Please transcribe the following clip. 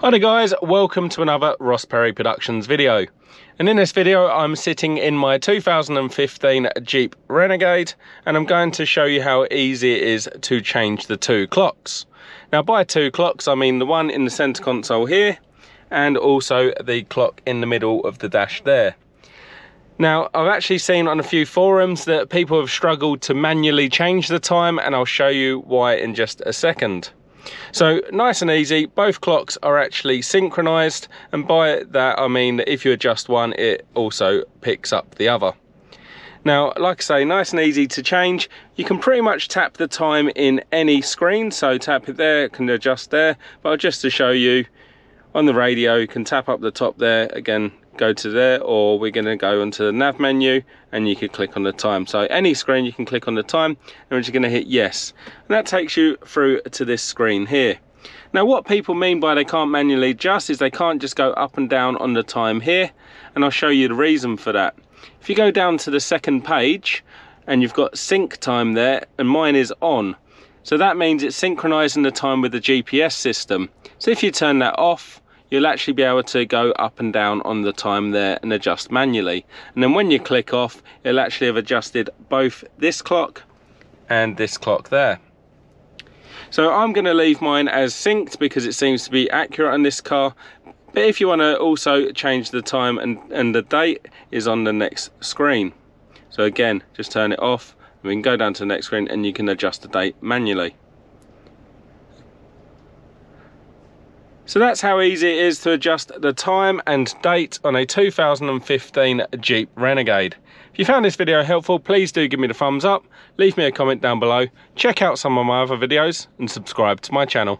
Hi there guys, welcome to another Ross Perry Productions video. And in this video I'm sitting in my 2015 Jeep Renegade and I'm going to show you how easy it is to change the two clocks. Now by two clocks I mean the one in the center console here and also the clock in the middle of the dash there. Now I've actually seen on a few forums that people have struggled to manually change the time, and I'll show you why in just a second. So nice and easy, both clocks are actually synchronized, and by that I mean that if you adjust one it also picks up the other. Now like I say, nice and easy to change. You can pretty much tap the time in any screen, so tap it there, it can adjust there, but just to show you on the radio you can tap up the top there, again go to there, or we're going to go into the nav menu and you can click on the time. So any screen you can click on the time and we're just going to hit yes, and that takes you through to this screen here. Now what people mean by they can't manually adjust is they can't just go up and down on the time here, and I'll show you the reason for that. If you go down to the second page and you've got sync time there, and mine is on, so that means it's synchronizing the time with the GPS system. So if you turn that off, you'll actually be able to go up and down on the time there and adjust manually. And then when you click off, it'll actually have adjusted both this clock and this clock there. So I'm going to leave mine as synced because it seems to be accurate on this car. But if you want to also change the time and the date is on the next screen. So again, just turn it off and we can go down to the next screen and you can adjust the date manually. So that's how easy it is to adjust the time and date on a 2015 Jeep Renegade. If you found this video helpful, please do give me the thumbs up, leave me a comment down below, check out some of my other videos and subscribe to my channel.